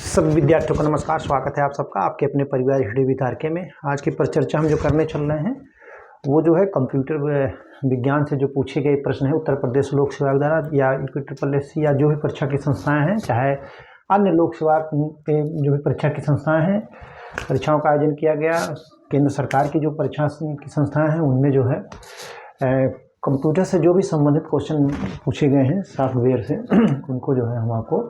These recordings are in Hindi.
सभी विद्यार्थियों को नमस्कार। स्वागत है आप सबका आपके अपने परिवार हिस्ट्री विद आरके में। आज की परिचर्चा हम जो करने चल रहे हैं वो जो है कंप्यूटर विज्ञान से जो पूछे गए प्रश्न है उत्तर प्रदेश लोक सेवा आयोग या UPSSC या जो भी परीक्षा की संस्थाएं हैं, चाहे अन्य लोक सेवा के जो भी परीक्षा की संस्थाएं हैं, परीक्षाओं का आयोजन किया गया। केंद्र सरकार की जो परीक्षा की संस्थाएं हैं उनमें जो है कंप्यूटर से जो भी संबंधित क्वेश्चन पूछे गए हैं सॉफ्टवेयर से उनको जो है हम आपको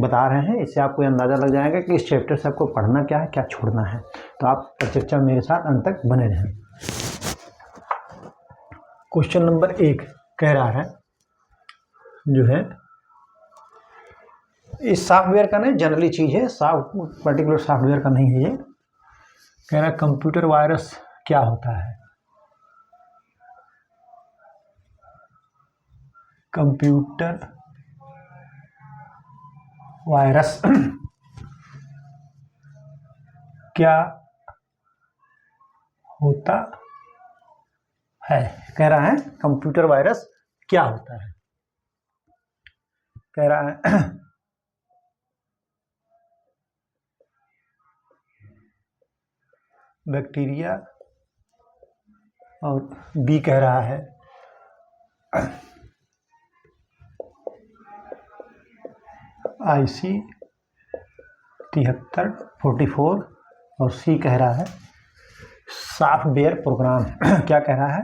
बता रहे हैं। इससे आपको अंदाज़ा लग जाएगा कि इस चैप्टर से आपको पढ़ना क्या है, क्या छोड़ना है। तो आप चर्चा मेरे साथ अंत तक बने रहें। क्वेश्चन नंबर 1 कह रहा है जो है इस सॉफ्टवेयर का नहीं, जनरली चीज़ है, पर्टिकुलर सॉफ्टवेयर का नहीं है। ये कह रहा है कंप्यूटर वायरस क्या होता है। कंप्यूटर वायरस क्या होता है। कह रहा है कंप्यूटर वायरस क्या होता है। कह रहा है बैक्टीरिया और बी कह रहा है IC 7344 और सी कह रहा है सॉफ्टवेयर प्रोग्राम। क्या कह रहा है?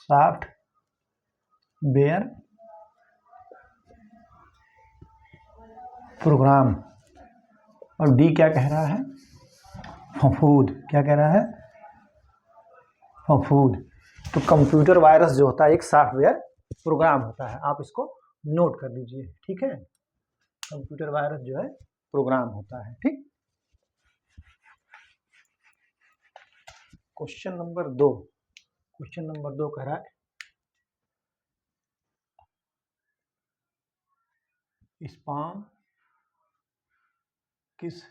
Software program. और डी क्या कह रहा है? फफूद। क्या कह रहा है? फफूद। तो कंप्यूटर वायरस जो होता है एक सॉफ्टवेयर प्रोग्राम होता है। आप इसको नोट कर लीजिए, ठीक है। कंप्यूटर वायरस जो है प्रोग्राम होता है, ठीक। क्वेश्चन नंबर 2 कह रहा है स्पाम किस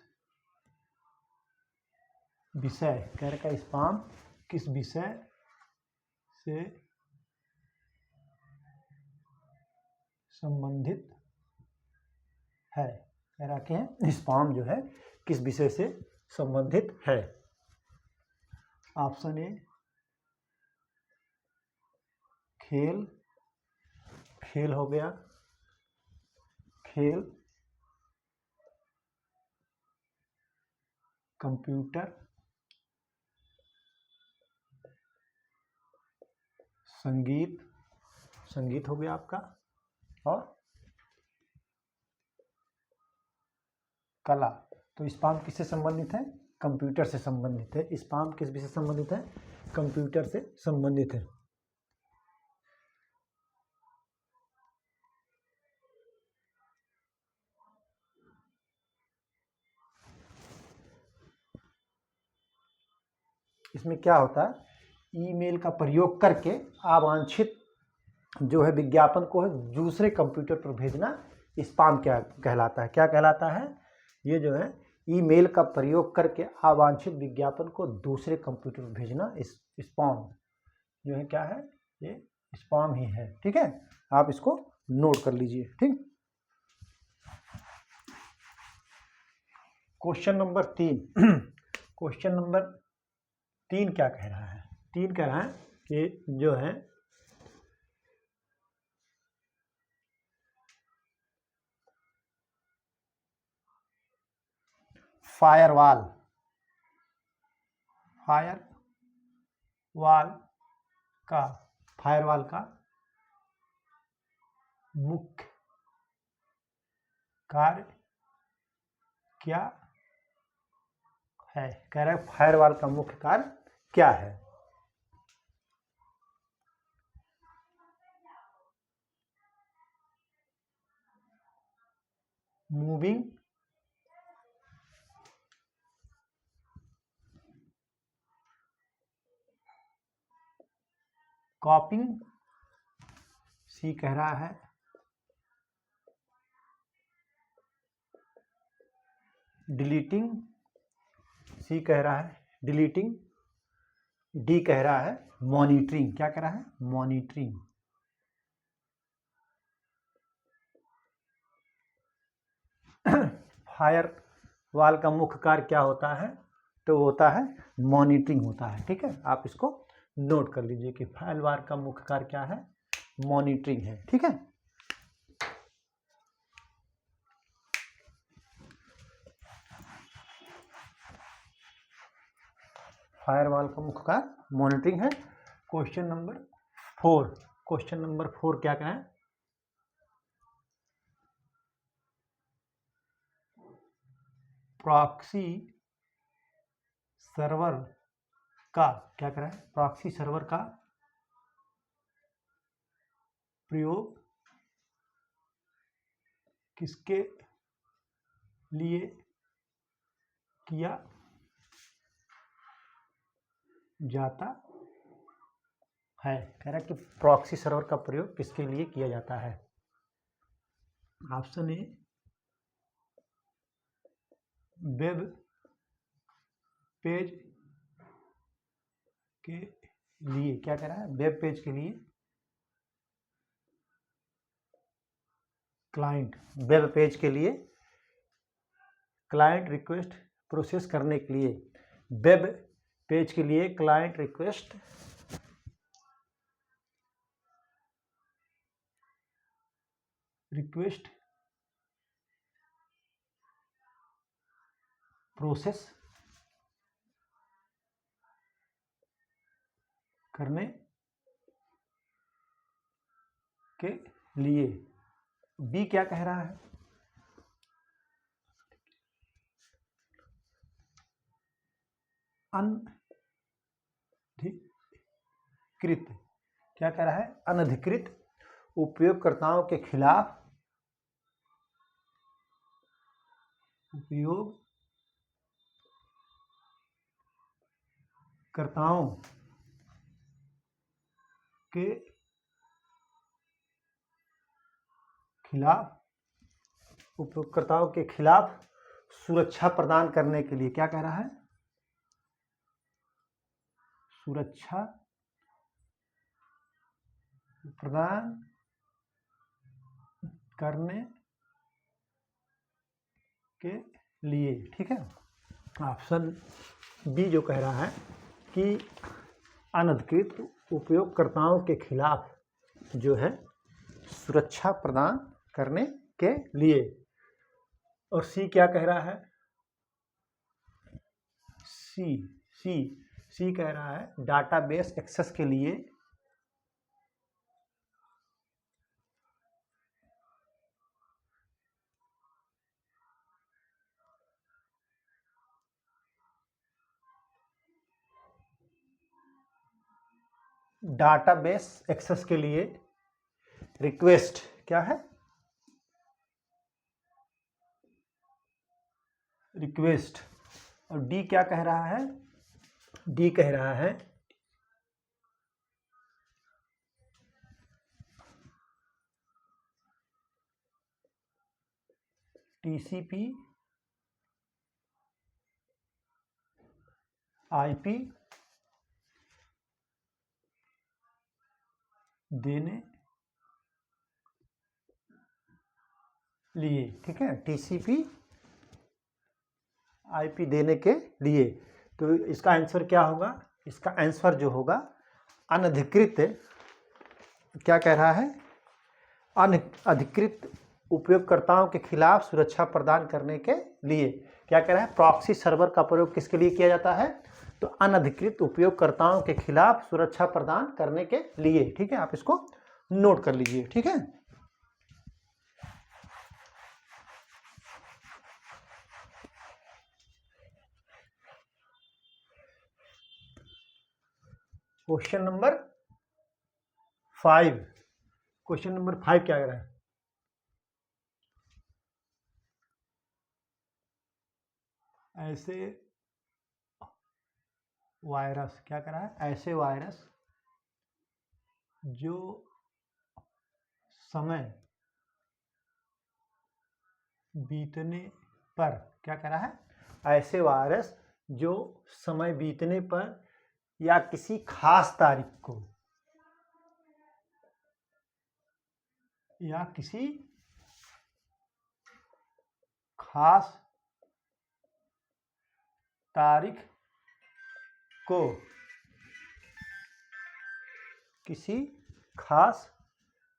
विषय, कह रहा है स्पाम किस विषय से संबंधित है। कह रहा कि स्पाम जो है किस विषय से संबंधित है। ऑप्शन ए खेल हो गया, खेल, कंप्यूटर, संगीत हो गया आपका, और कला। तो स्पाम किससे संबंधित है? कंप्यूटर से संबंधित है। स्पाम किस विषय से संबंधित है? कंप्यूटर से संबंधित है। इसमें क्या होता है, ईमेल का प्रयोग करके अवांछित जो है विज्ञापन को है दूसरे कंप्यूटर पर भेजना स्पाम क्या कहलाता है। क्या कहलाता है? ये जो है ईमेल का प्रयोग करके अवांछित विज्ञापन को दूसरे कंप्यूटर पर भेजना स्पाम जो है क्या है, ये स्पाम ही है, ठीक है। आप इसको नोट कर लीजिए, ठीक। क्वेश्चन नंबर 3 क्या कह रहा है? 3 कह रहा है कि जो है फायरवॉल का मुख्य कार्य क्या है। कह रहा है फायरवॉल का मुख्य कार्य क्या है। मूविंग, कॉपिंग, सी कह रहा है डिलीटिंग, सी कह रहा है डिलीटिंग, डी कह रहा है मॉनिटरिंग। क्या कह रहा है? मॉनिटरिंग। फायर वाल का मुख्य कार्य क्या होता है? तो होता है मॉनिटरिंग होता है। ठीक है, आप इसको नोट कर लीजिए कि फायर वाल का मुख्य कार्य क्या है? मॉनिटरिंग है। ठीक है, फायरवॉल का मुख्य कार्य मॉनिटरिंग है। क्वेश्चन नंबर 4, क्वेश्चन नंबर 4 क्या कहें? प्रॉक्सी सर्वर का क्या करें? प्रॉक्सी सर्वर का प्रयोग किसके लिए किया जाता है? कह रहा है कि प्रॉक्सी सर्वर का प्रयोग किसके लिए किया जाता है? ऑप्शन ए वेब पेज के लिए, क्या कह रहा है? वेब पेज के लिए, क्लाइंट, वेब पेज के लिए क्लाइंट रिक्वेस्ट प्रोसेस करने के लिए, वेब पेज के लिए क्लाइंट रिक्वेस्ट प्रोसेस करने के लिए। बी क्या कह रहा है? अनधिकृत, क्या कह रहा है? अनधिकृत उपयोगकर्ताओं के खिलाफ उपयोगकर्ताओं के खिलाफ सुरक्षा प्रदान करने के लिए, क्या कह रहा है? सुरक्षा प्रदान करने के लिए। ठीक है, ऑप्शन बी जो कह रहा है कि अनधिकृत उपयोगकर्ताओं के खिलाफ जो है सुरक्षा प्रदान करने के लिए। और सी क्या कह रहा है? सी कह रहा है डाटाबेस एक्सेस के लिए, डाटाबेस एक्सेस के लिए रिक्वेस्ट, क्या है? रिक्वेस्ट। और डी क्या कह रहा है? डी कह रहा है टीसीपी आईपी देने लिए। ठीक है, टीसीपी आईपी देने के लिए। तो इसका आंसर क्या होगा? इसका आंसर जो होगा अनधिकृत, क्या कह रहा है? अनधिकृत उपयोगकर्ताओं के खिलाफ सुरक्षा प्रदान करने के लिए। क्या कह रहा है? प्रॉक्सी सर्वर का प्रयोग किसके लिए किया जाता है? तो अनधिकृत उपयोगकर्ताओं के खिलाफ सुरक्षा प्रदान करने के लिए। ठीक है, आप इसको नोट कर लीजिए। ठीक है, क्वेश्चन नंबर 5, क्वेश्चन नंबर 5 क्या कह रहा है? ऐसे वायरस, क्या कह रहा है? ऐसे वायरस जो समय बीतने पर, क्या कह रहा है? ऐसे वायरस जो समय बीतने पर या किसी खास तारीख को या किसी खास तारीख को, किसी खास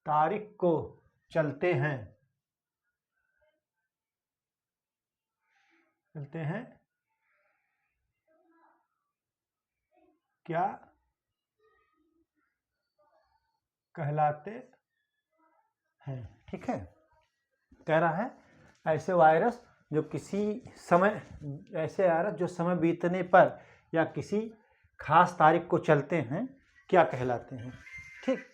तारीख को चलते हैं क्या कहलाते हैं। ठीक है, कह रहा है ऐसे वायरस जो किसी समय, ऐसे वायरस जो समय बीतने पर या किसी खास तारीख को चलते हैं क्या कहलाते हैं। ठीक,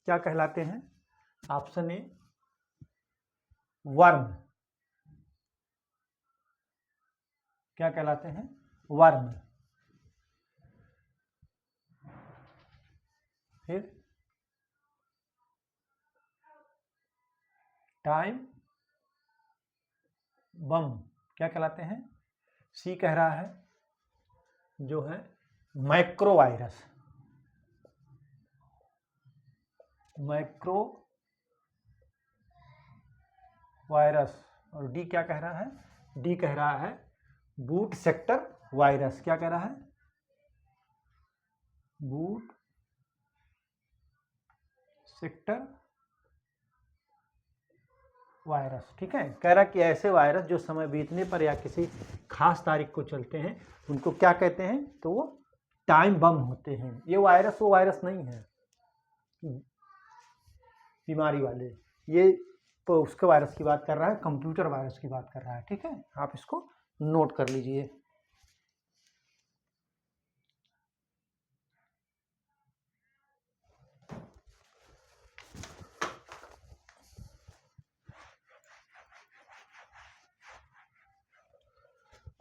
क्या कहलाते हैं? Option A worm. क्या कहलाते हैं? वर्म। फिर टाइम बम क्या कहलाते हैं? सी कह रहा है जो है माइक्रो वायरस, माइक्रो वायरस। और डी क्या कह रहा है? डी कह रहा है बूट सेक्टर वायरस। क्या कह रहा है? Boot sector virus. ठीक है, कह रहा कि ऐसे वायरस जो समय बीतने पर या किसी खास तारीख को चलते हैं उनको क्या कहते हैं? तो वो टाइम बम होते हैं। ये वायरस वो वायरस नहीं है बीमारी वाले, ये तो उसके वायरस की बात कर रहा है, कंप्यूटर वायरस की बात कर रहा है। ठीक है, आप इसको नोट कर लीजिए।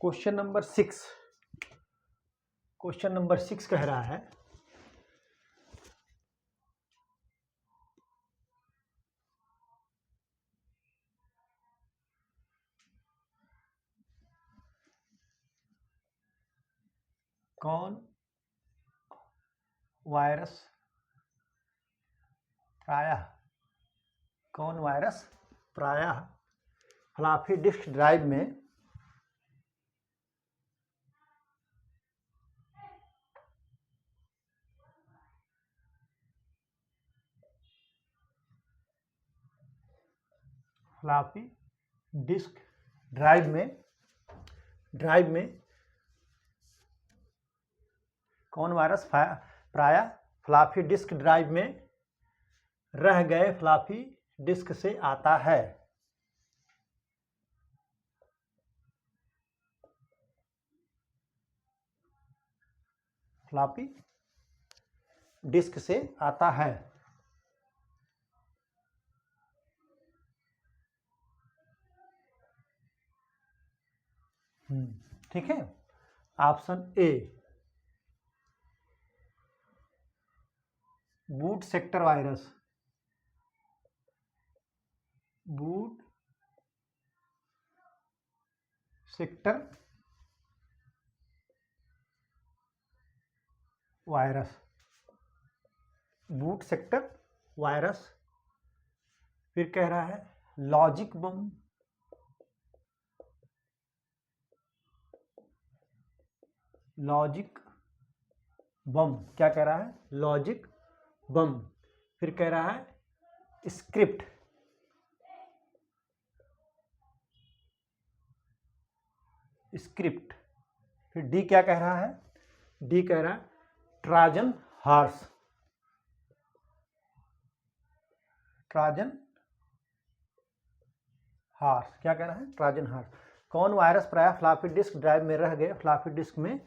क्वेश्चन नंबर 6, क्वेश्चन नंबर 6 कह रहा है कौन वायरस प्रायः फ्लॉपी डिस्क ड्राइव में फ्लॉपी डिस्क ड्राइव में कौन वायरस प्रायः फ्लॉपी डिस्क ड्राइव में रह गए फ्लॉपी डिस्क से आता है। फ्लॉपी डिस्क से आता है। ठीक है, ऑप्शन ए boot sector virus, boot sector virus, boot sector virus. फिर कह रहा है लॉजिक बम, लॉजिक बम। क्या कह रहा है? लॉजिक बम। फिर कह रहा है स्क्रिप्ट, स्क्रिप्ट। फिर डी क्या कह रहा है? डी कह रहा है ट्राजन हॉर्स, ट्राजन हॉर्स। क्या कह रहा है? Trojan horse. कौन वायरस प्रायः फ्लॉपी डिस्क ड्राइव में रह गए फ्लॉपी डिस्क में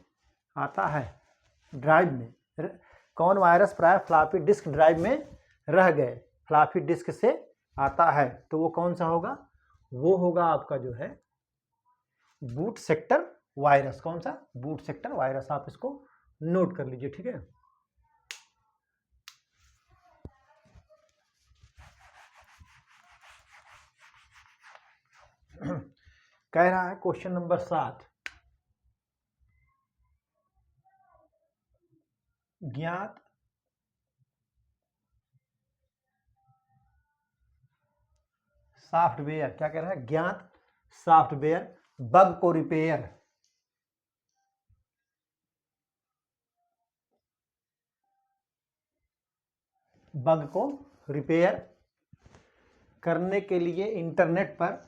आता है? ड्राइव में कौन वायरस प्रायः फ्लॉपी डिस्क ड्राइव में रह गए फ्लॉपी डिस्क से आता है? तो वो कौन सा होगा? वो होगा आपका जो है बूट सेक्टर वायरस। कौन सा? Boot sector virus. आप इसको नोट कर लीजिए। ठीक है, कह रहा है क्वेश्चन नंबर 7, ज्ञात सॉफ्टवेयर, क्या कह रहा है, ज्ञात सॉफ्टवेयर बग को रिपेयर, बग को रिपेयर करने के लिए इंटरनेट पर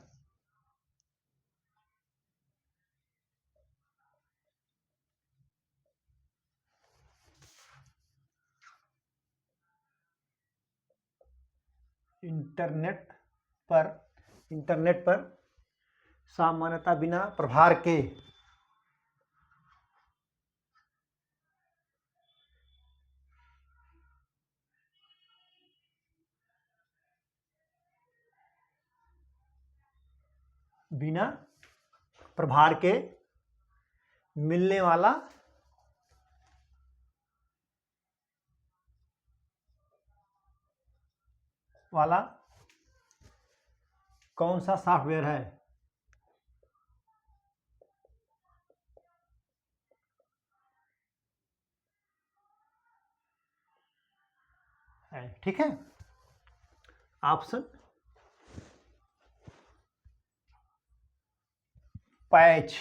इंटरनेट पर सामान्यतः बिना प्रभार के मिलने वाला कौन सा सॉफ्टवेयर है, ठीक है। ऑप्शन पैच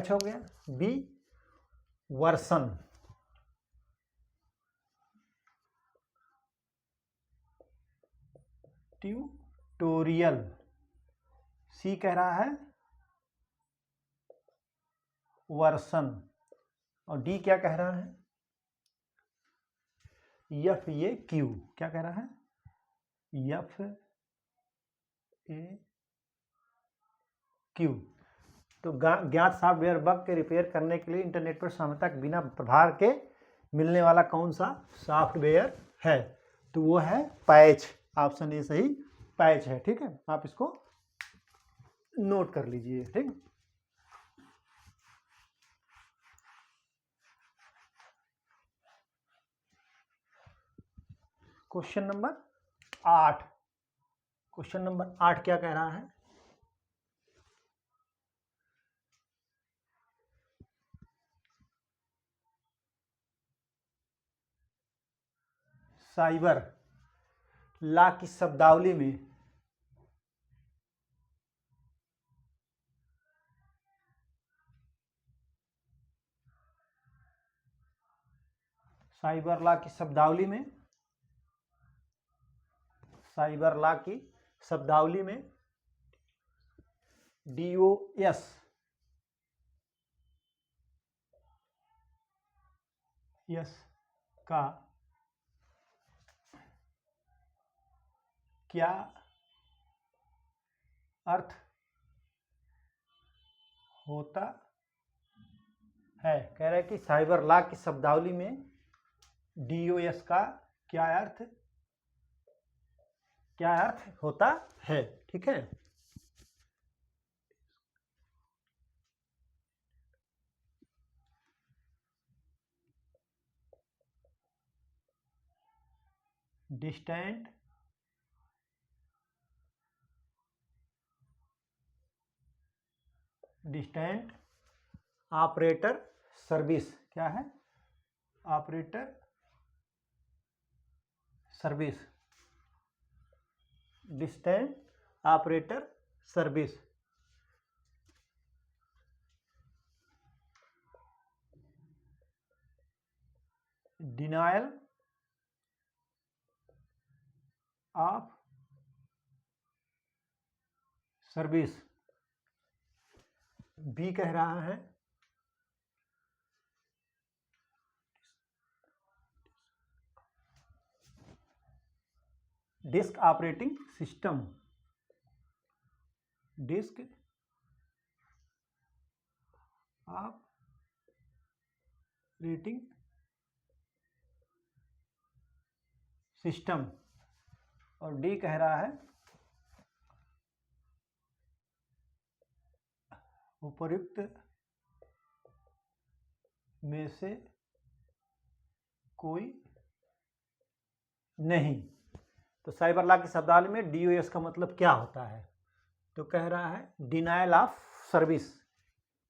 हो गया। B version, tutorial. सी कह रहा है वर्सन, और डी क्या कह रहा है, एफ ए क्यू, क्या कह रहा है, एफ ए क्यू। तो ज्ञात सॉफ्टवेयर बग के रिपेयर करने के लिए इंटरनेट पर सामान्यतः बिना प्रभार के मिलने वाला कौन सा सॉफ्टवेयर है, तो वो है पैच। ऑप्शन ए सही पैच है, ठीक है। आप इसको नोट कर लीजिए, ठीक। क्वेश्चन नंबर 8, क्वेश्चन नंबर 8 क्या कह रहा है, साइबर लॉ की शब्दावली में साइबर लॉ की शब्दावली में DOS का क्या अर्थ होता है। कह रहे हैं कि साइबर लॉ की शब्दावली में DOS का क्या अर्थ होता है, ठीक है। डिस्टेंट ऑपरेटर सर्विस, क्या है, operator service, distant operator service. Denial of service. B कह रहा है disk operating system, disk operating system, और डी कह रहा है उपर्युक्त में से कोई नहीं। तो साइबर लॉ की शब्दावली में DOS का मतलब क्या होता है, तो कह रहा है denial of service.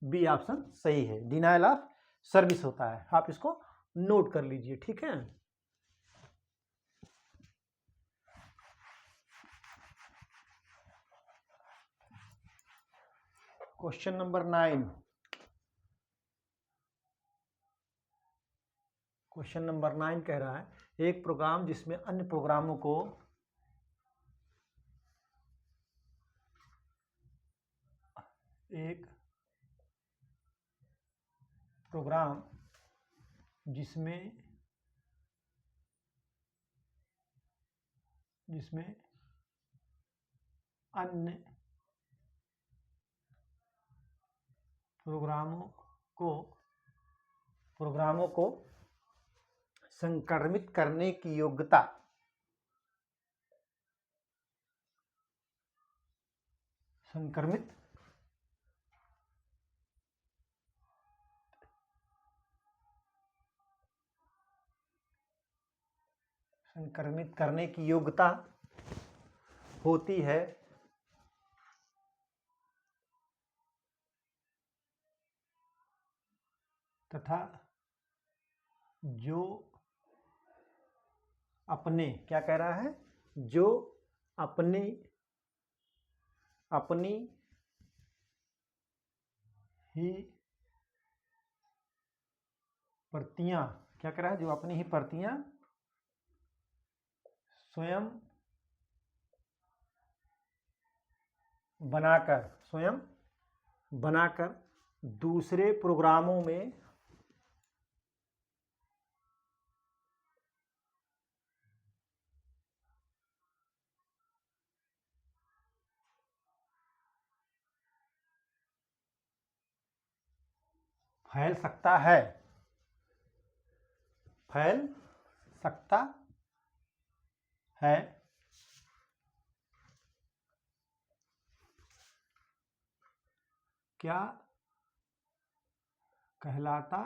B option सही है, डिनायल ऑफ सर्विस होता है। आप इसको नोट कर लीजिए, ठीक है। Question number 9। क्वेश्चन नंबर 9 कह रहा है एक प्रोग्राम जिसमें अन्य प्रोग्रामों को एक प्रोग्राम जिसमें अन्य प्रोग्रामों को संक्रमित करने की योग्यता संक्रमित करने की योग्यता होती है तथा जो अपने क्या कह रहा है, जो अपनी ही प्रतियां क्या कह रहा है, जो अपनी ही प्रतियां स्वयं बनाकर दूसरे प्रोग्रामों में फैल सकता है क्या कहलाता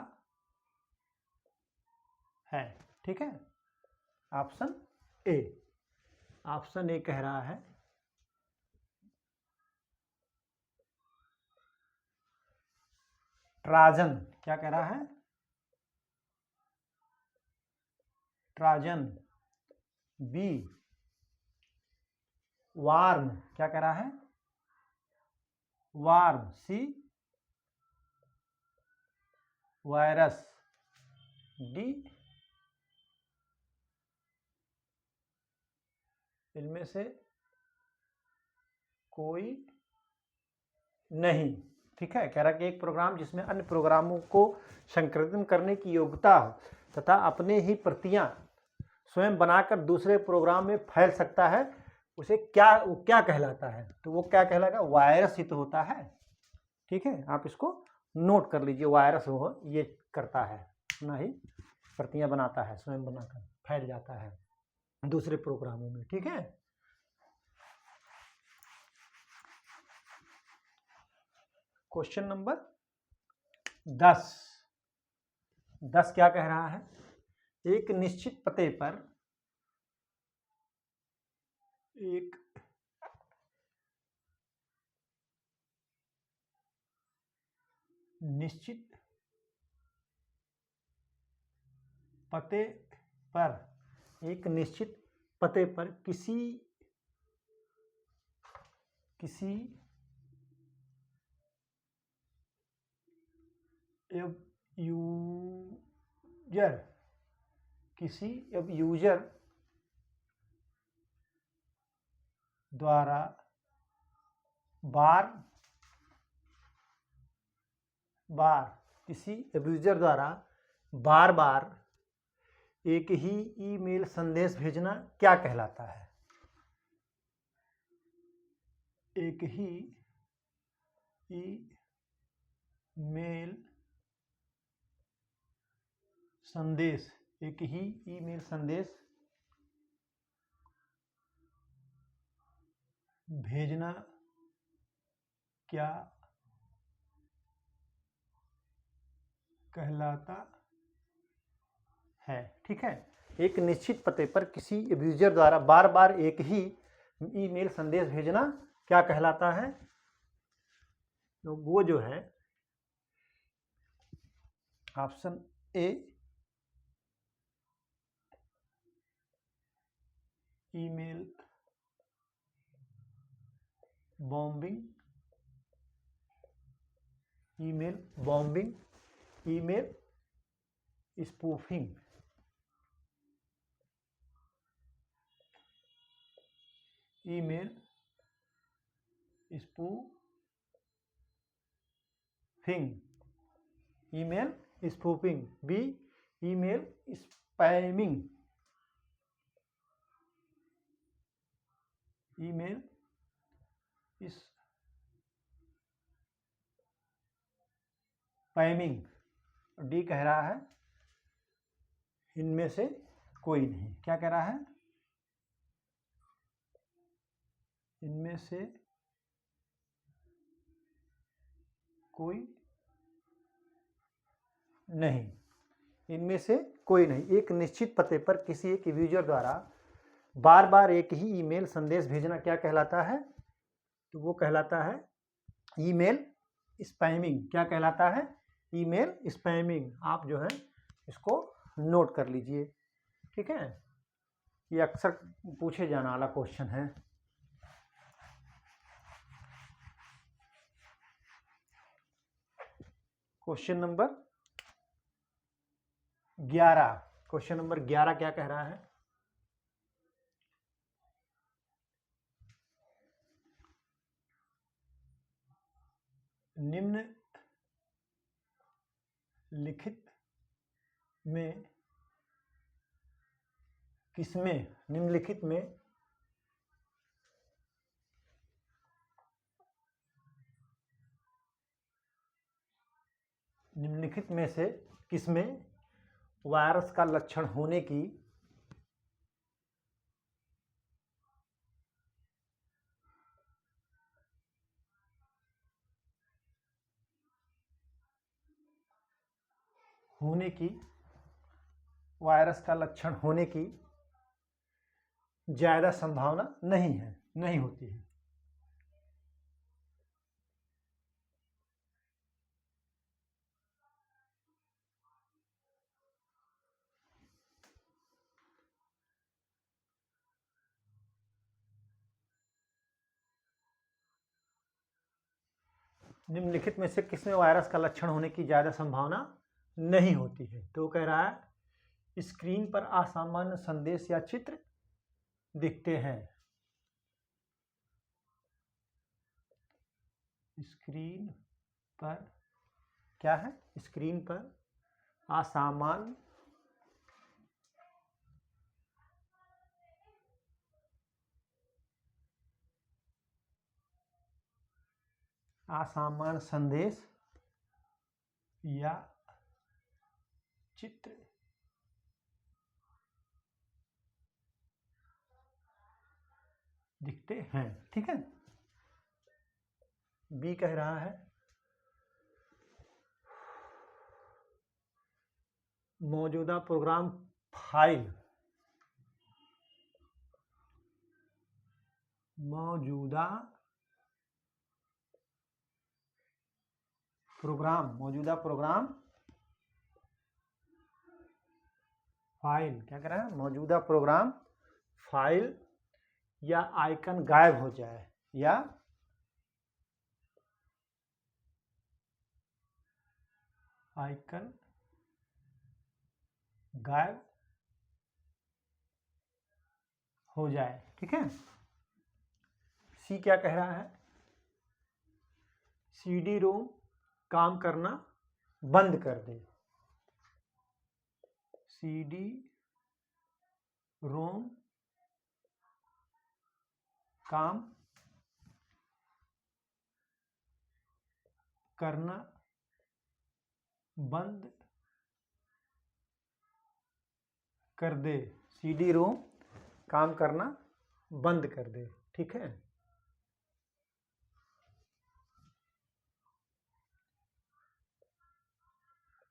है। ठीक है, ऑप्शन ए कह रहा है ट्राजन। क्या कह रहा है, ट्राजन। B warm. क्या कह रहा है, वार्म। C virus. डी इनमें से कोई नहीं। ठीक है, कह रहा कि एक प्रोग्राम जिसमें अन्य प्रोग्रामों को संक्रमित करने की योग्यता हो तथा अपने ही प्रतियां स्वयं बनाकर दूसरे प्रोग्राम में फैल सकता है, उसे क्या कहलाता है। तो वो क्या कहलाएगा, वायरस ही तो होता है। ठीक है, आप इसको नोट कर लीजिए, वायरस वो ये करता है, ना ही प्रतियां बनाता है, स्वयं बनाकर फैल जाता है दूसरे प्रोग्रामों में। ठीक है, क्वेश्चन नंबर 10 क्या कह रहा है, एक निश्चित पते पर एक निश्चित पते पर किसी यूजर द्वारा बार बार एक ही ईमेल संदेश भेजना क्या कहलाता है। एक ही ईमेल संदेश भेजना क्या कहलाता है। ठीक है, एक निश्चित पते पर किसी यूजर द्वारा बार बार एक ही ईमेल संदेश भेजना क्या कहलाता है। तो वो जो है option A email bombing email bombing, email spoofing, email spoofing, email spoofing. B, email spamming, email spamming. D कह रहा है इनमें से कोई नहीं। क्या कह रहा है? इनमें से कोई नहीं, इनमें से कोई नहीं। एक निश्चित पते पर किसी एक यूजर द्वारा बार बार एक ही ईमेल संदेश भेजना क्या कहलाता है? तो वो कहलाता है ईमेल स्पैमिंग। क्या कहलाता है? Email spamming. आप जो है इसको नोट कर लीजिए, ठीक है। ये अक्सर पूछे जाने वाला क्वेश्चन है। Question number 11। क्वेश्चन नंबर 11 क्या कह रहा है? निम्नलिखित में किसमें, निम्नलिखित में से किसमें वायरस का लक्षण होने की वायरस का लक्षण होने की ज्यादा संभावना नहीं होती है। निम्नलिखित में से किसमें वायरस का लक्षण होने की ज्यादा संभावना नहीं होती है? तो कह रहा है स्क्रीन पर असामान्य संदेश या चित्र दिखते हैं। स्क्रीन पर क्या है? स्क्रीन पर असामान्य संदेश या चित्र दिखते हैं, ठीक है। बी कह रहा है मौजूदा प्रोग्राम फाइल, मौजूदा प्रोग्राम फाइल। क्या कह रहा है? मौजूदा प्रोग्राम फाइल या आइकन गायब हो जाए, या आइकन गायब हो जाए, ठीक है। सी क्या कह रहा है? सीडी रोम काम करना बंद कर दे, सीडी रोम काम करना बंद कर दे, सीडी रोम काम करना बंद कर दे, ठीक है।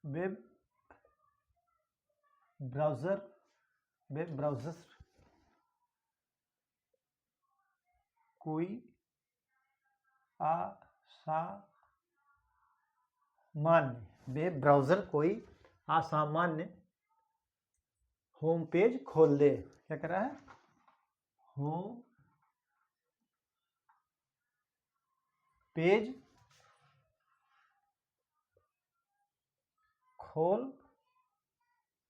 वेब ब्राउज़र कोई वेब ब्राउज़र कोई असामान्य होम पेज खोल दे। क्या कर रहा है? होम पेज खोल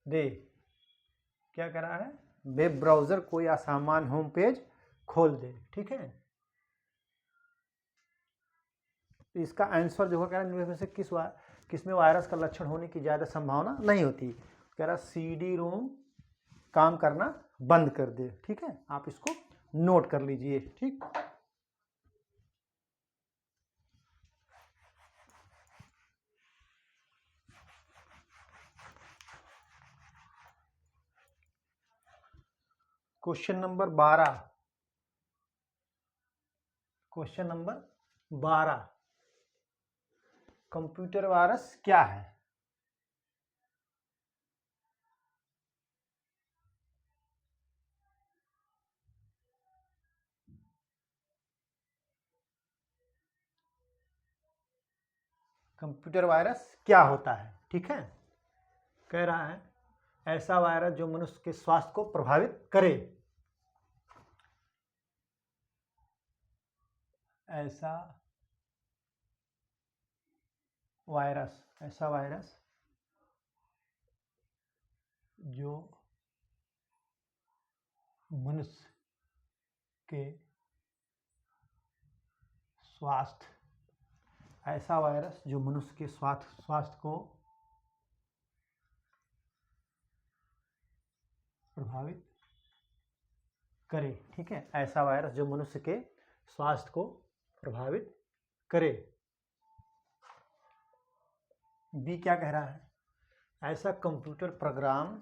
दे। क्या कह रहा है? वेब ब्राउज़र कोई असामान्य होम पेज खोल दे। ठीक है, तो इसका आंसर जो है कह रहा है में से किसमें वायरस का लक्षण होने की ज़्यादा संभावना नहीं होती। कह रहा CD रोम काम करना बंद कर दे। ठीक है, आप इसको नोट कर लीजिए। ठीक, question number 12। Question number 12, computer virus क्या है? कंप्यूटर वायरस क्या होता है? ठीक है, कह रहा है ऐसा वायरस जो मनुष्य के स्वास्थ्य को प्रभावित करे। ऐसा वायरस जो मनुष्य के स्वास्थ्य, ऐसा वायरस जो मनुष्य के स्वास्थ्य को प्रभावित करे। ठीक है, ऐसा वायरस जो मनुष्य के स्वास्थ्य को प्रभावित करे। बी क्या कह रहा है? ऐसा कंप्यूटर प्रोग्राम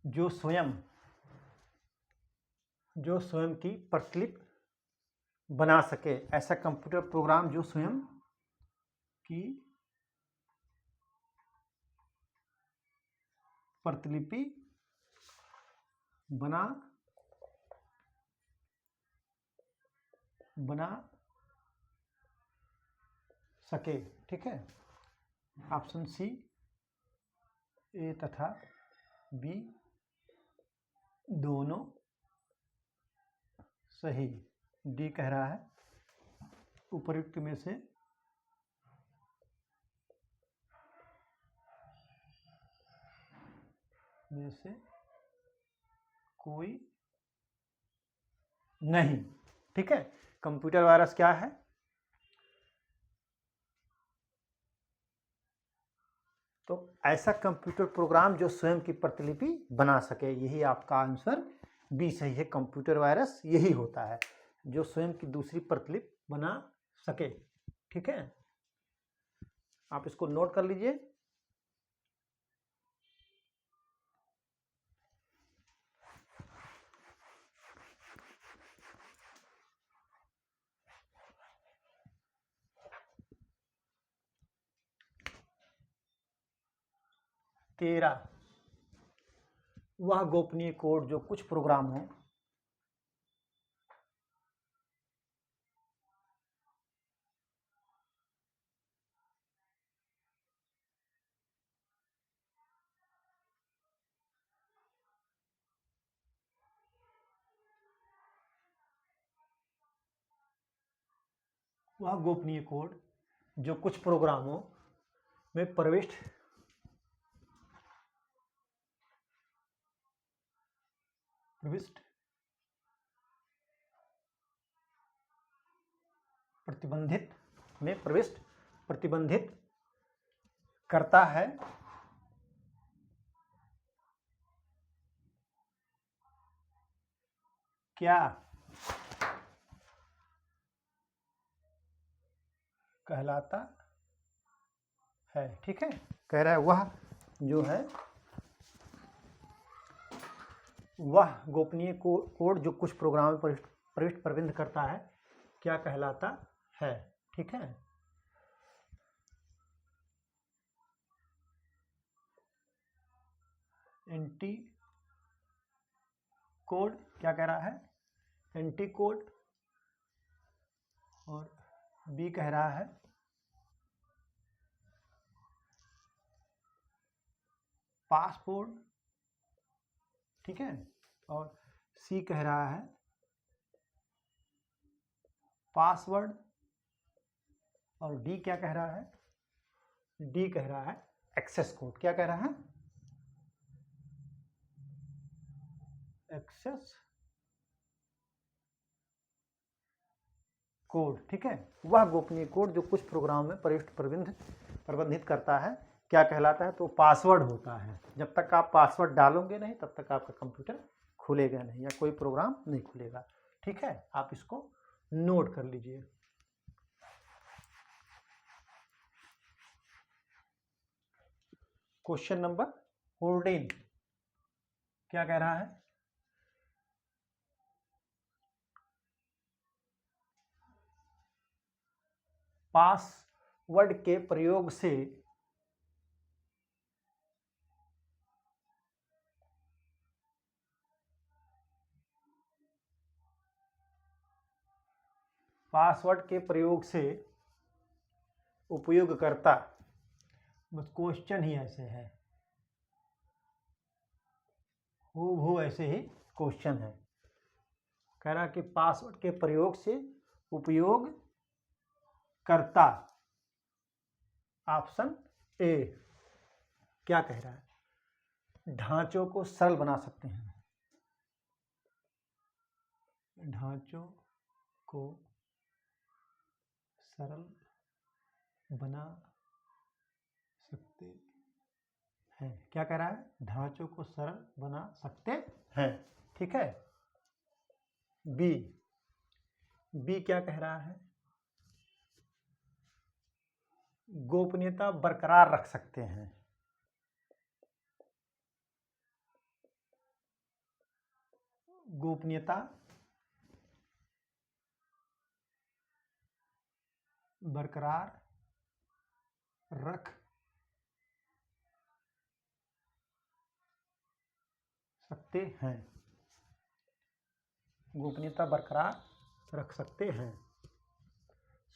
जो स्वयं की प्रतिलिपि बना सके। ऐसा कंप्यूटर प्रोग्राम जो स्वयं की प्रतिलिपि बना सके। ठीक है, ऑप्शन सी, ए तथा बी दोनों सही। डी कह रहा है उपयुक्त में से कोई नहीं। ठीक है, कंप्यूटर वायरस क्या है? तो ऐसा कंप्यूटर प्रोग्राम जो स्वयं की प्रतिलिपि बना सके, यही आपका आंसर बी सही है। कंप्यूटर वायरस यही होता है जो स्वयं की दूसरी प्रतिलिपि बना सके। ठीक है, आप इसको नोट कर लीजिए। तेरा, वह गोपनीय कोड जो कुछ प्रोग्राम हो वह गोपनीय कोड जो कुछ प्रोग्रामों में प्रविष्ट प्रतिबंधित करता है। क्या कहलाता है? ठीक है, कह रहा है वह जो है वह गोपनीय कोड जो कुछ प्रोग्राम में प्रविष्ट प्रबंध करता है क्या कहलाता है। ठीक है, एंटी कोड क्या कह रहा है? Anti code. और बी कह रहा है पासपोर्ट, ठीक है, और सी कह रहा है पासवर्ड, और डी क्या कह रहा है, डी कह रहा है एक्सेस कोड। क्या कह रहा है, एक्सेस कोड, ठीक है। वह गोपनीय कोड जो कुछ प्रोग्राम में प्रबंधित करता है, क्या कहलाता है, तो पासवर्ड होता है। जब तक आप पासवर्ड डालोगे नहीं तब तक आपका कंप्यूटर खुलेगा नहीं या कोई प्रोग्राम नहीं खुलेगा, ठीक है। आप इसको नोट कर लीजिए। क्वेश्चन नंबर 14 क्या कह रहा है, पासवर्ड के प्रयोग से उपयोगकर्ता, बस क्वेश्चन ही ऐसे है, वो ऐसे ही क्वेश्चन है। कह रहा कि पासवर्ड के प्रयोग से उपयोगकर्ता, ऑप्शन ए, क्या कह रहा है, ढांचों को सरल बना सकते हैं, ढांचों को सरल बना सकते हैं। क्या कह रहा है, ढांचों को सरल बना सकते हैं, ठीक है। बी क्या कह रहा है, गोपनीयता बरकरार रख सकते हैं, गोपनीयता बरकरार रख सकते हैं, गोपनीयता बरकरार रख सकते हैं।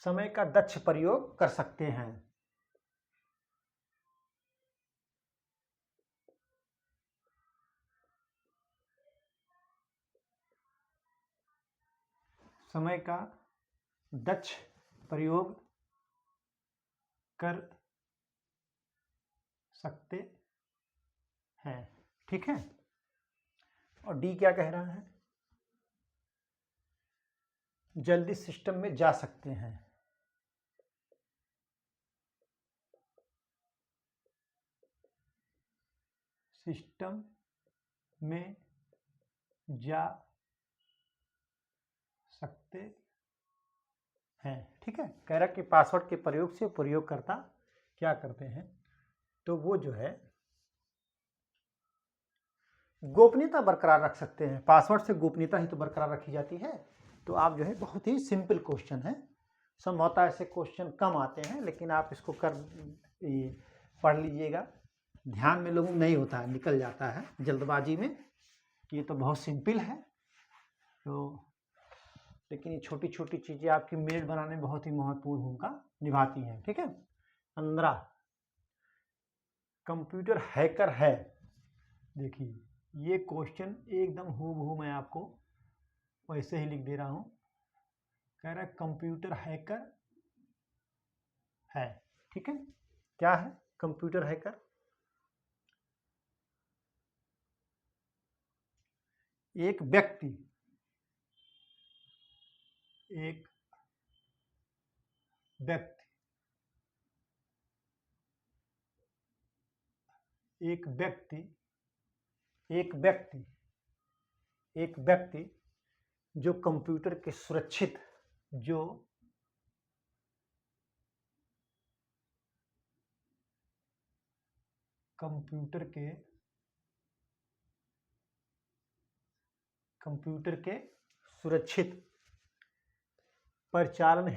समय का दक्ष प्रयोग कर सकते हैं, समय का दक्ष प्रयोग कर सकते हैं, ठीक है। और डी क्या कह रहा है, जल्दी सिस्टम में जा सकते हैं, सिस्टम में जा सकते हैं, ठीक है। कह रहा कि पासवर्ड के प्रयोग से प्रयोगकर्ता क्या करते हैं, तो वो जो है गोपनीयता बरकरार रख सकते हैं। पासवर्ड से गोपनीयता ही तो बरकरार रखी जाती है। तो आप जो है बहुत ही सिंपल क्वेश्चन है, संभवतः ऐसे क्वेश्चन कम आते हैं, लेकिन आप इसको पढ़ लीजिएगा। ध्यान में लोगों नहीं होता है, निकल जाता है जल्दबाजी में कि ये तो बहुत सिंपल है, तो लेकिन ये छोटी छोटी चीज़ें आपकी मेल बनाने में बहुत ही महत्वपूर्ण भूमिका निभाती हैं, ठीक है। 15 कंप्यूटर हैकर है। देखिए ये क्वेश्चन एकदम हूबहू मैं आपको वैसे ही लिख दे रहा हूँ। कह रहा है कंप्यूटर हैकर है, ठीक है। क्या है कंप्यूटर हैकर, एक व्यक्ति एक व्यक्ति जो कंप्यूटर के सुरक्षित कंप्यूटर के सुरक्षित परिचालन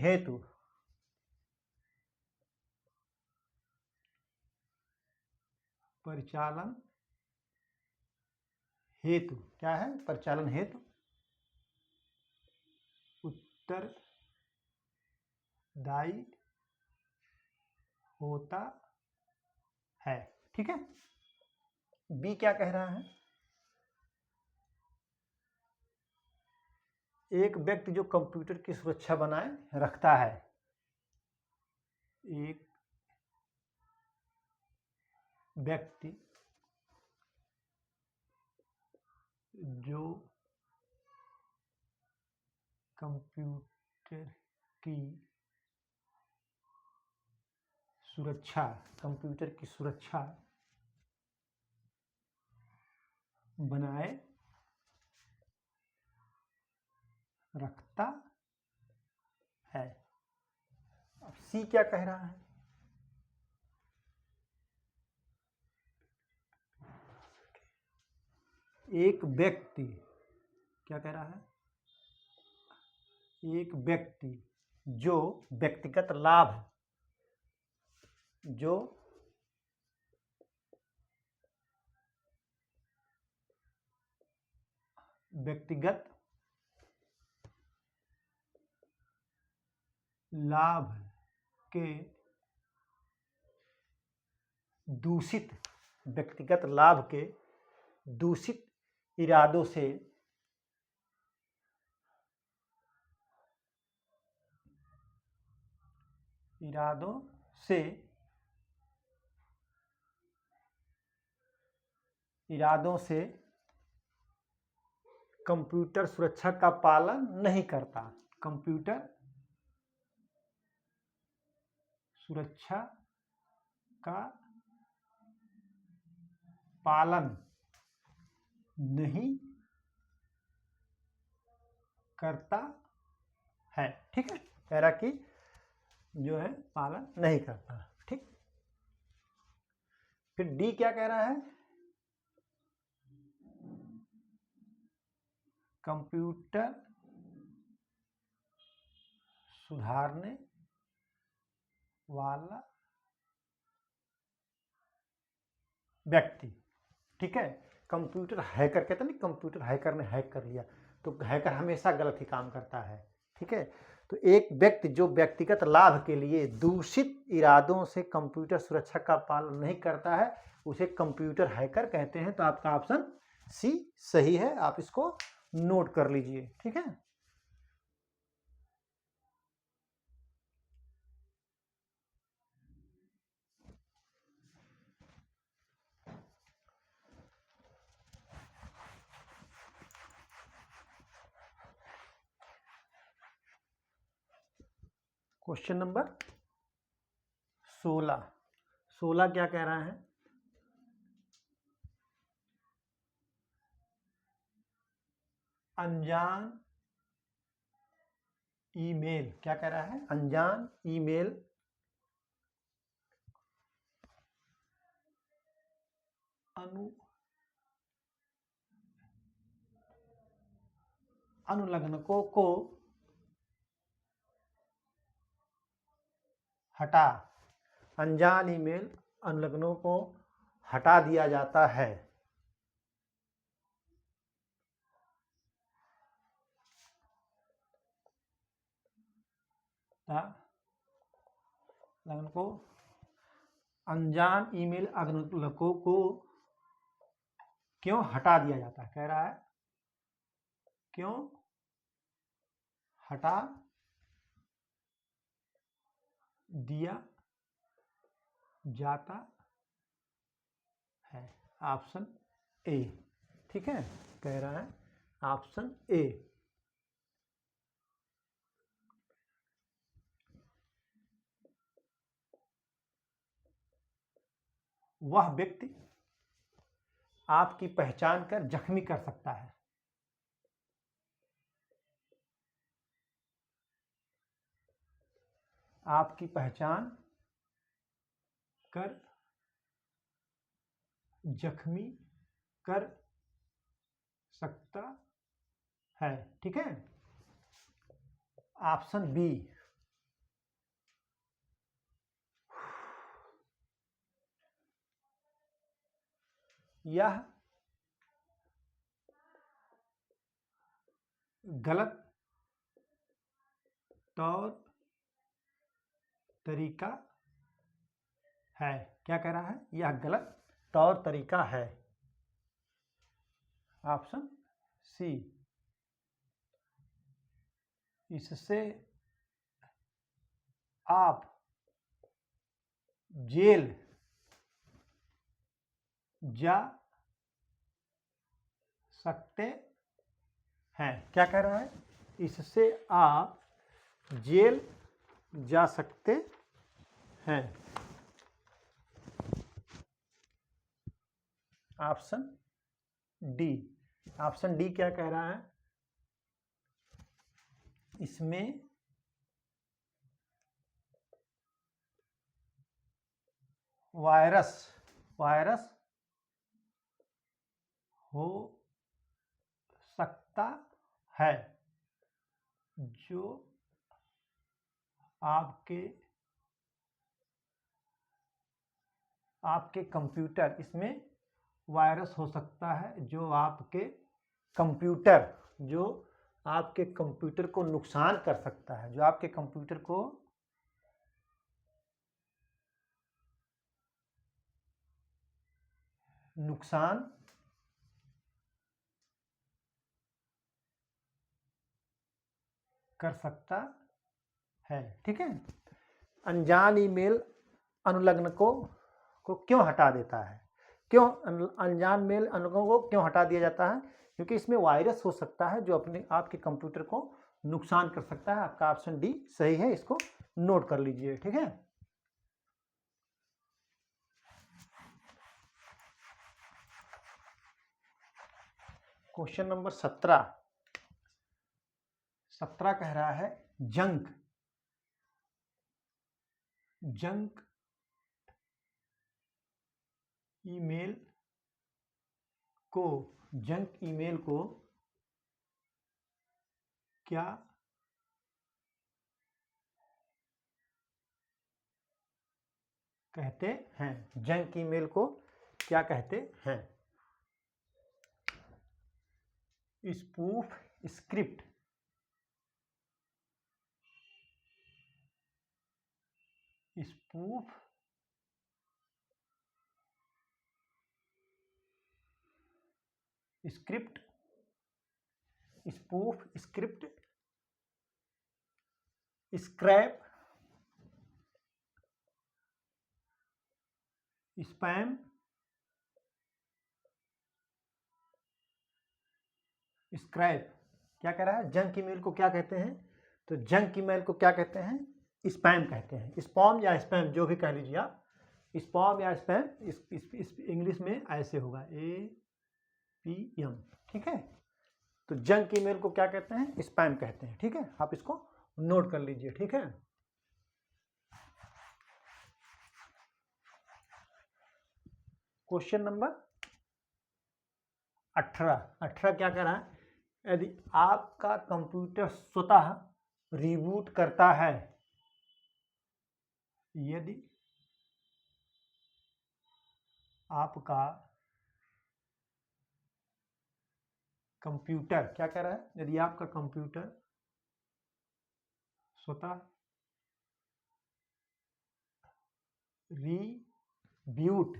हेतु क्या है, परिचालन हेतु उत्तरदायी होता है, ठीक है। बी क्या कह रहा है? एक व्यक्ति जो कंप्यूटर की सुरक्षा बनाए रखता है। एक व्यक्ति जो कंप्यूटर की सुरक्षा बनाए रखता है। अब सी क्या कह रहा है? एक व्यक्ति क्या कह रहा है? एक व्यक्ति जो व्यक्तिगत लाभ के व्यक्तिगत लाभ के दूषित इरादों से कंप्यूटर सुरक्षा का पालन नहीं करता। कंप्यूटर सुरक्षा का पालन नहीं करता है। ठीक है, कह रहा कि जो है पालन नहीं करता। ठीक, फिर डी क्या कह रहा है? कंप्यूटर सुधारने वाला व्यक्ति। ठीक है, कंप्यूटर हैकर कहते नहीं, कंप्यूटर हैकर ने हैक कर लिया, तो हैकर हमेशा गलत ही काम करता है। ठीक है, तो एक व्यक्ति जो व्यक्तिगत लाभ के लिए दूषित इरादों से कंप्यूटर सुरक्षा का पालन नहीं करता है, उसे कंप्यूटर हैकर कहते हैं। तो आपका ऑप्शन सी सही है, आप इसको नोट कर लीजिए। ठीक है, क्वेश्चन नंबर 16 क्या कह रहा है? अनजान ईमेल क्या कह रहा है? अनजान ईमेल अनुलग्नकों को हटा अनजान ईमेल अनुलग्नों को हटा दिया जाता है। को अनजान ईमेल अनुलग्नकों को क्यों हटा दिया जाता है? कह रहा है क्यों हटा दिया जाता है? ऑप्शन ए। ठीक है, कह रहा है ऑप्शन ए। वह व्यक्ति आपकी पहचान कर जख्मी कर सकता है। आपकी पहचान कर जख्मी कर सकता है। ठीक है, ऑप्शन बी। यह गलत तौर तरीका है। क्या कह रहा है? यह गलत तौर तरीका है। ऑप्शन सी, इससे आप जेल जा सकते हैं। क्या कह रहा है? इससे आप जेल जा सकते हैं। Option D. ऑप्शन डी क्या कह रहा है? इसमें वायरस हो सकता है जो आपके कंप्यूटर, इसमें वायरस हो सकता है जो आपके कंप्यूटर को नुकसान कर सकता है, जो आपके कंप्यूटर को नुकसान कर सकता है। ठीक है। अनजान ईमेल अनुलग्न को क्यों हटा देता है? क्यों अनजान मेल अनुलग्न को क्यों हटा दिया जाता है? क्योंकि इसमें वायरस हो सकता है जो आपके कंप्यूटर को नुकसान कर सकता है। आपका ऑप्शन डी सही है, इसको नोट कर लीजिए। ठीक है। क्वेश्चन नंबर 17 कह रहा है जंक ईमेल को क्या कहते हैं? जंक ईमेल को क्या कहते हैं? Spoof script, spoof script, scrap, spam, scrap. क्या कह रहा है? जंक ईमेल को क्या कहते हैं? तो जंक ईमेल को क्या कहते हैं? स्पैम कहते हैं। स्पैम या स्पैम जो भी कह लीजिए आप, स्पैम या स्पैम, इस इंग्लिश में ऐसे होगा, APM। ठीक है। तो जंक ईमेल को क्या कहते हैं? स्पैम कहते हैं। ठीक है, आप इसको नोट कर लीजिए। ठीक है। क्वेश्चन नंबर 18 क्या कह रहा है? यदि आपका कंप्यूटर स्वतः रिबूट करता है, यदि आपका कंप्यूटर, क्या कह रहा है? यदि आपका कंप्यूटर स्वतः रिबूट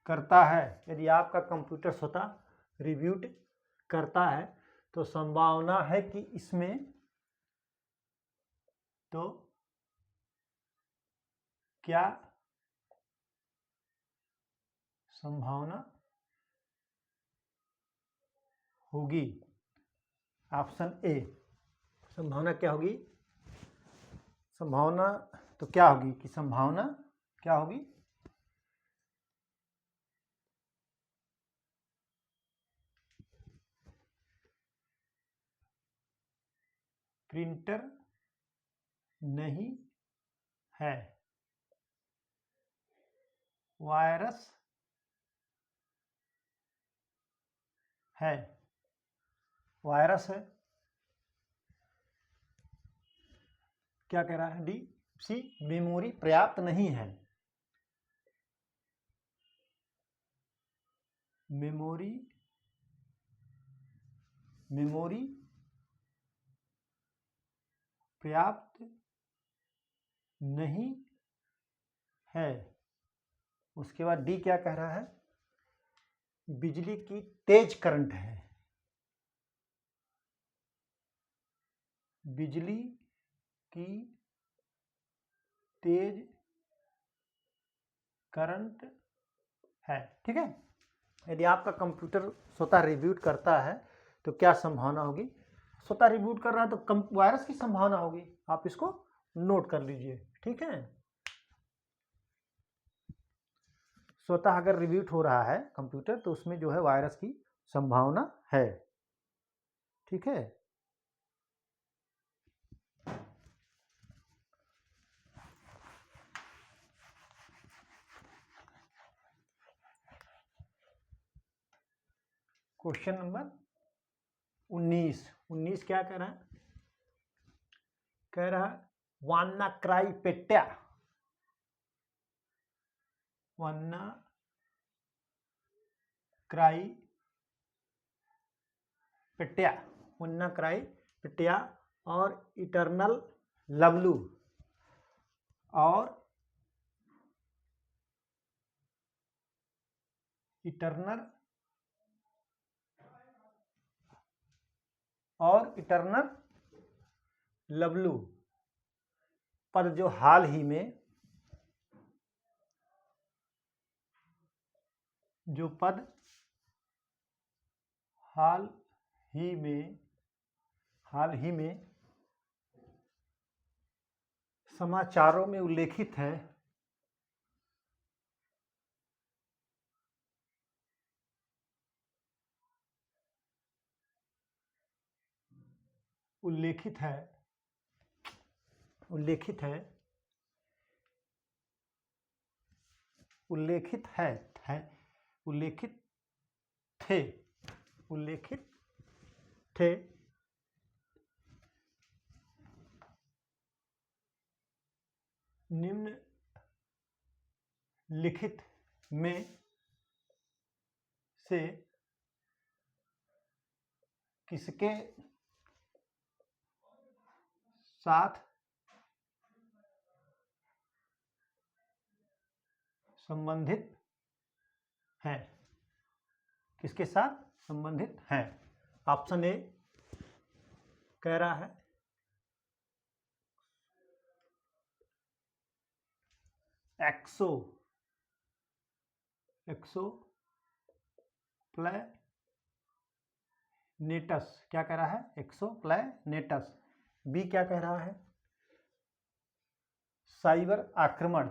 करता है, यदि आपका कंप्यूटर स्वतः रिबूट करता है, तो संभावना है कि इसमें, तो क्या संभावना होगी? Option A. संभावना क्या होगी? संभावना तो क्या होगी कि संभावना क्या होगी? प्रिंटर नहीं है, वायरस है। वायरस है। क्या कह रहा है? डी। सी, मेमोरी पर्याप्त नहीं है। मेमोरी पर्याप्त नहीं है। उसके बाद डी क्या कह रहा है, बिजली की तेज करंट है, बिजली की तेज करंट है। ठीक है, यदि आपका कंप्यूटर स्वतः रिबूट करता है तो क्या संभावना होगी, स्वतः रिबूट कर रहा है तो वायरस की संभावना होगी, आप इसको नोट कर लीजिए। ठीक है, स्वतः अगर रिबूट हो रहा है कंप्यूटर तो उसमें जो है वायरस की संभावना है। ठीक है, क्वेश्चन नंबर 19 क्या कह रहा है, कह रहा है वान्नाक्राई पेट्या, वान्नाक्राई पेट्या, वान्नाक्राई पेट्या और इटर्नल लवलू और इटर्नल लवलू पद जो हाल ही में, जो पद हाल ही में समाचारों में उल्लेखित है, उल्लेखित थे निम्नलिखित में से किसके साथ संबंधित है, किसके साथ संबंधित है। ऑप्शन ए कह रहा है एक्सोप्लैनेटस, क्या कह रहा है, एक्सोप्लैनेटस। बी क्या कह रहा है, साइबर आक्रमण।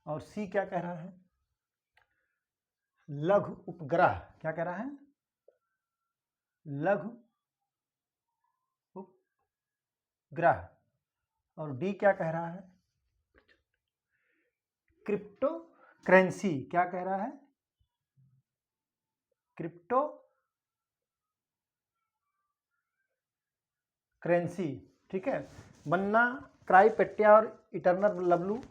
और सी क्या कह रहा है, लघु उपग्रह, क्या कह रहा है, लघु उपग्रह। और डी क्या कह रहा है, क्रिप्टो करेंसी, क्या कह रहा है, क्रिप्टो करेंसी। ठीक है, बन्ना क्राई पेट्या और इटर्नल लवलू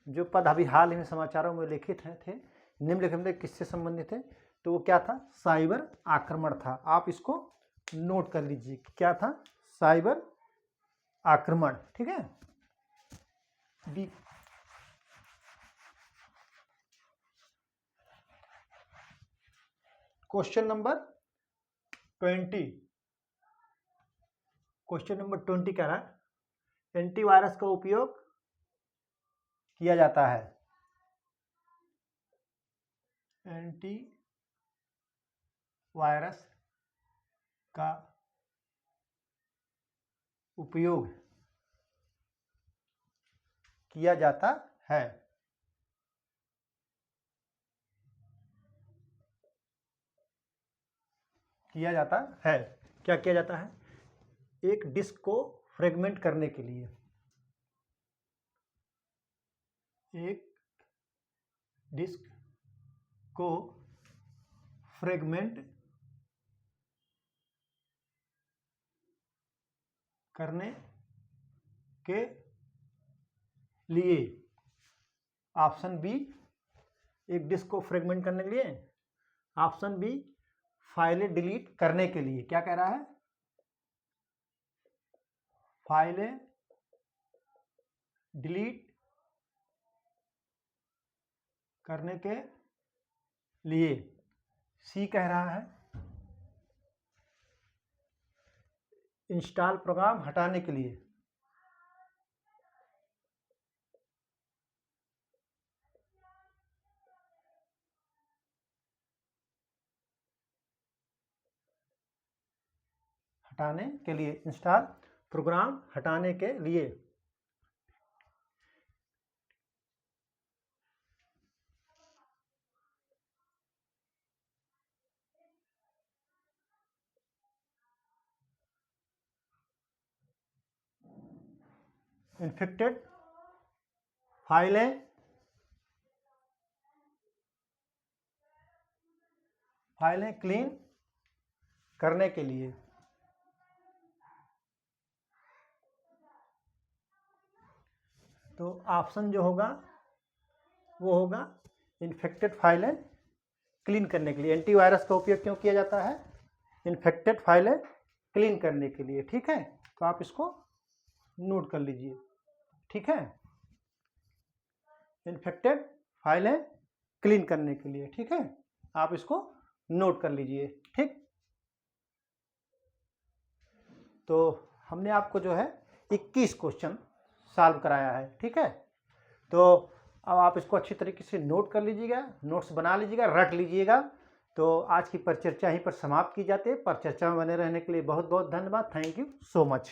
जो पद अभी हाल ही में समाचारों में लिखित थे, निम्नलिखित में किससे संबंधित थे, तो वो क्या था, साइबर आक्रमण था। आप इसको नोट कर लीजिए, क्या था, साइबर आक्रमण। ठीक है, डी क्वेश्चन नंबर 20 कह रहा है एंटीवायरस का उपयोग किया जाता है, एंटीवायरस का उपयोग किया जाता है। क्या किया जाता है, एक डिस्क को फ्रेगमेंट करने के लिए, एक डिस्क को फ्रेगमेंट करने के लिए, ऑप्शन बी, एक डिस्क को फ्रेगमेंट करने के लिए, ऑप्शन बी, फाइलें डिलीट करने के लिए। क्या कह रहा है, फाइलें डिलीट करने के लिए। सी कह रहा है इंस्टॉल प्रोग्राम हटाने के लिए। हटाने के लिए, इंस्टॉल प्रोग्राम हटाने के लिए। इन्फेक्टेड फाइलें क्लीन करने के लिए। तो ऑप्शन जो होगा वो होगा इन्फेक्टेड फाइलें क्लीन करने के लिए। एंटीवायरस का उपयोग क्यों किया जाता है? इन्फेक्टेड फाइलें क्लीन करने के लिए। ठीक है, तो आप इसको नोट कर लीजिए। ठीक है, इन्फेक्टेड फाइलें क्लीन करने के लिए। ठीक है, आप इसको नोट कर लीजिए। ठीक, तो हमने आपको जो है 21 क्वेश्चन सॉल्व कराया है। ठीक है, तो अब आप इसको अच्छी तरीके से नोट कर लीजिएगा, नोट्स बना लीजिएगा, रट लीजिएगा। तो आज की परिचर्चा यहीं पर समाप्त की जाती है। परिचर्चा में बने रहने के लिए बहुत बहुत धन्यवाद। Thank you so much.